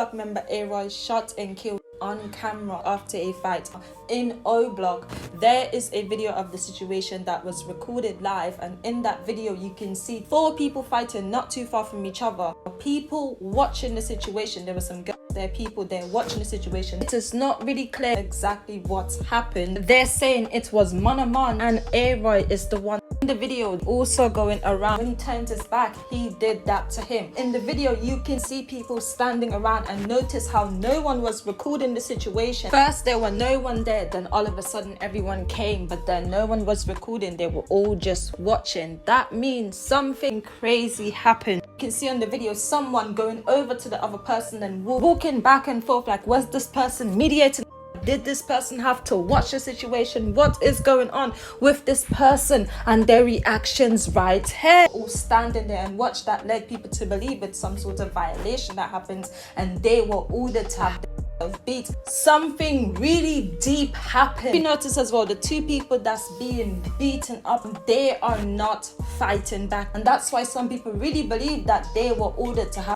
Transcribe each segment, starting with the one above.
Block member A-Roy shot and killed on camera after a fight in O Block. There is a video of the situation that was recorded live, and in that video you can see 4 people fighting not too far from each other. People watching the situation, there were some girls there, people there watching the situation. It is not really clear exactly what's happened. They're saying it was Munna and A-Roy is the one in the video also going around. When he turned his back, he did that to him. In the video you can see people standing around, and notice how no one was recording the situation. First there were no one there, then all of a sudden everyone came, but then no one was recording. They were all just watching. That means something crazy happened. You can see on the video someone going over to the other person and walking back and forth, like, was this person mediating? Did this person have to watch the situation? What is going on with this person and their reactions right here? All standing there and watch that led people to believe it's some sort of violation that happens, and they were ordered to have beat. Something really deep happened. You notice as well, the 2 people that's being beaten up, they are not fighting back, and that's why some people really believe that they were ordered to have.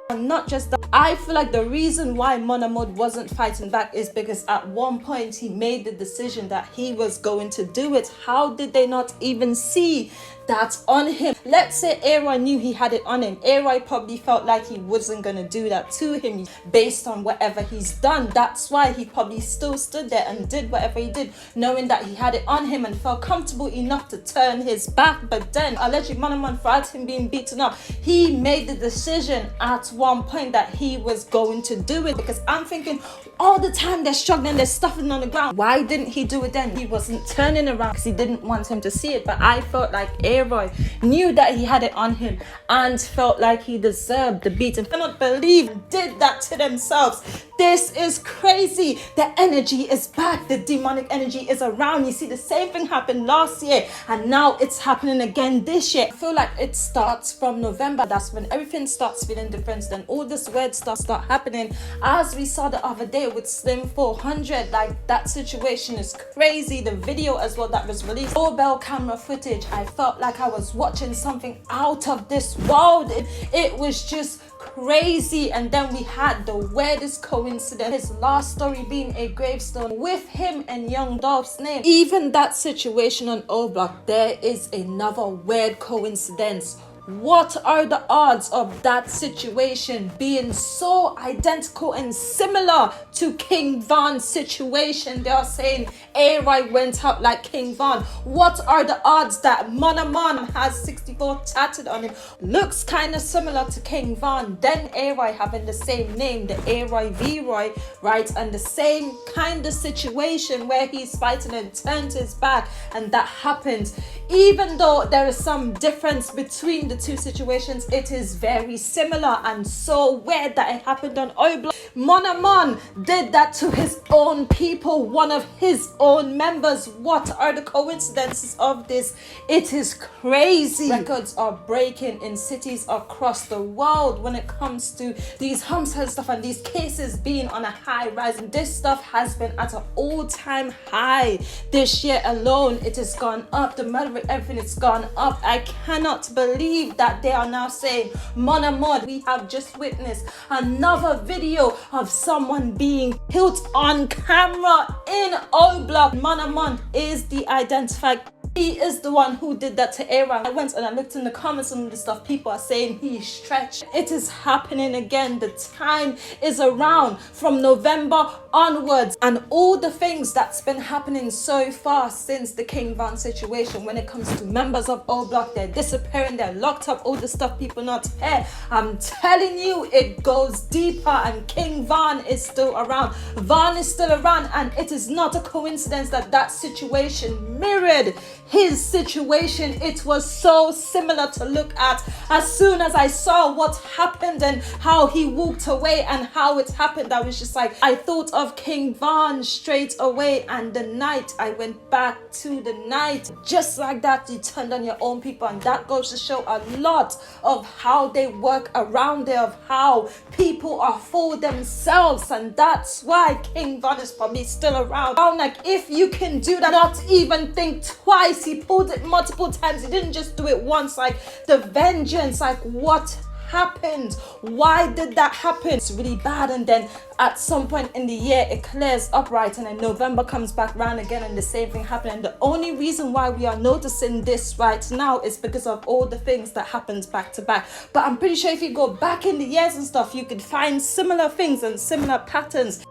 And not just that, I feel like the reason why Munna wasn't fighting back is because at one point he made the decision that he was going to do it. How did they not even see that on him? Let's say A-Roy knew he had it on him. A-Roy probably felt like he wasn't going to do that to him based on whatever he's done. That's why he probably still stood there and did whatever he did, knowing that he had it on him and felt comfortable enough to turn his back. But then allegedly Munna, throughout him being beaten up, he made the decision at one point that he was going to do it. Because I'm thinking, all the time they're struggling, they're stuffing on the ground, why didn't he do it then? He wasn't turning around because he didn't want him to see it. But I felt like A-Roy knew that he had it on him and felt like he deserved the beating. I cannot believe they did that to themselves. This is crazy. The energy is back. The demonic energy is around. You see, the same thing happened last year, and now it's happening again this year. I feel like it starts from November. That's when everything starts feeling different. Then all this weird stuff start happening, as we saw the other day with Slim 400. Like, that situation is crazy. The video as well that was released, doorbell camera footage, I felt like I was watching something out of this world. It was just crazy. And then we had the weirdest coincidence, his last story being a gravestone with him and Young Dolph's name. Even that situation on O Block, there is another weird coincidence. What are the odds of that situation being so identical and similar to King Von's situation? They are saying A-Roy went out like King Von. What are the odds that Munna has 64 tatted on him? Looks kind of similar to King Von. Then A-Roy having the same name, the A-Roy V-Roy, right? And the same kind of situation where he's fighting and turned his back, and that happened. Even though there is some difference between the 2 situations, it is very similar, and so weird that it happened on O Block. Munna did that to his own people, one of his own members. What are the coincidences of this? It is crazy. Records are breaking in cities across the world when it comes to these homicide stuff and these cases being on a high rise. And this stuff has been at an all-time high this year alone. It has gone up. The murder rate, everything, it's gone up. I cannot believe that they are now saying Munna. We have just witnessed another video of someone being killed on camera in O Block. Munna is the identified. He is the one who did that to A-Roy. I went and I looked in the comments on the stuff. People are saying he's stretched. It is happening again. The time is around from November onwards, and all the things that's been happening so far since the King Von situation when it comes to members of O Block. They're disappearing, they're locked up, all the stuff people not here. I'm telling you, it goes deeper, and King Von is still around. Von is still around, and it is not a coincidence that that situation mirrored his situation. It was so similar to look at. As soon as I saw what happened and how he walked away and how it happened, I was just like, I thought of King Von straight away. And the night I went back to the night, just like that, you turned on your own people. And that goes to show a lot of how they work around there, of how people are for themselves. And that's why King Von is probably still around. Like, if you can do that, not even think twice. He pulled it multiple times. He didn't just do it once. Like, the vengeance, like, what happened? Why did that happen? It's really bad. And then at some point in the year, it clears up, right? And then November comes back round again and the same thing happened. And the only reason why we are noticing this right now is because of all the things that happens back to back. But I'm pretty sure if you go back in the years and stuff, you could find similar things and similar patterns.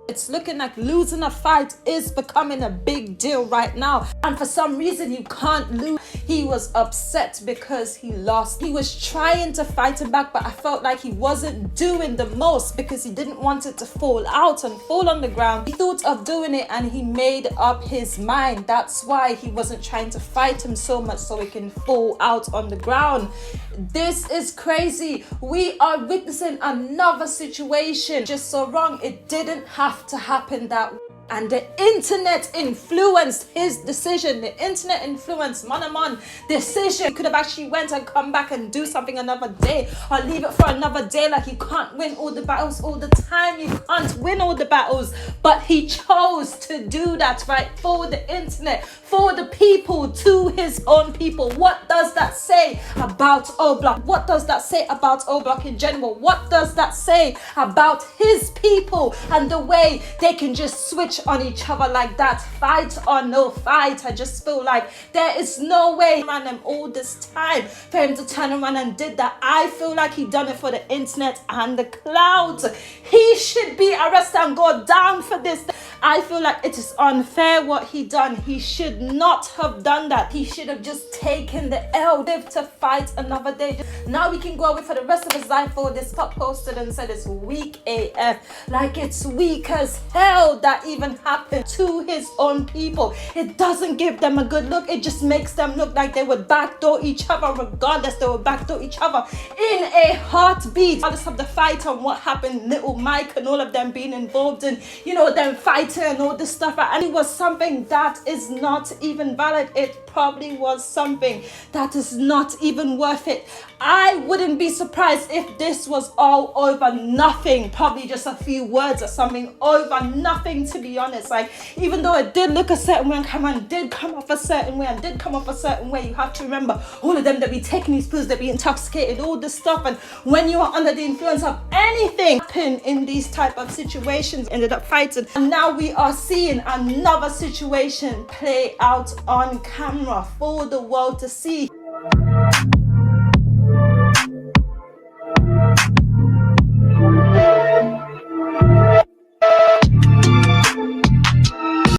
It's looking like losing a fight is becoming a big deal right now. And for some reason, you can't lose. He was upset because he lost. He was trying to fight him back, but I felt like he wasn't doing the most because he didn't want it to fall out and fall on the ground. He thought of doing it and he made up his mind. That's why he wasn't trying to fight him so much so it can fall out on the ground. This is crazy. We are witnessing another situation just so wrong. It didn't have to happen that way. And the internet influenced his decision. The internet influenced Munna's decision. He could have actually went and come back and do something another day or leave it for another day. Like, you can't win all the battles all the time. You can't win all the battles. But he chose to do that, right? For the internet, for the people, to his own people. What does that say about O Block? What does that say about O Block in general? What does that say about his people and the way they can just switch on each other like that? Fight or no fight. I just feel like there is no way around him all this time for him to turn around and did that. I feel like he done it for the internet and the clouds. He should be arrested and go down for this. I feel like it is unfair what he done. He should not have done that. He should have just taken the L, live to fight another day. Now we can go away for the rest of his life. For this top posted and said it's weak AF. Like, it's weak as hell that even happened to his own people. It doesn't give them a good look. It just makes them look like they would backdoor each other. Regardless, they would backdoor each other in a heartbeat. Regardless of the fight and what happened, Little Mike and all of them being involved in, you know, them fighting and all this stuff. And it was something that is not even valid. It probably was something that is not even worth it. I wouldn't be surprised if this was all over nothing. Probably just a few words or something over nothing, to be honest. Like, even though it did look a certain way on camera and did come off a certain way and did come off a certain way, you have to remember all of them that be taking these pills, that be intoxicated, all this stuff. And when you are under the influence of anything happen in these type of situations, ended up fighting. And now we are seeing another situation play out on camera for the world to see.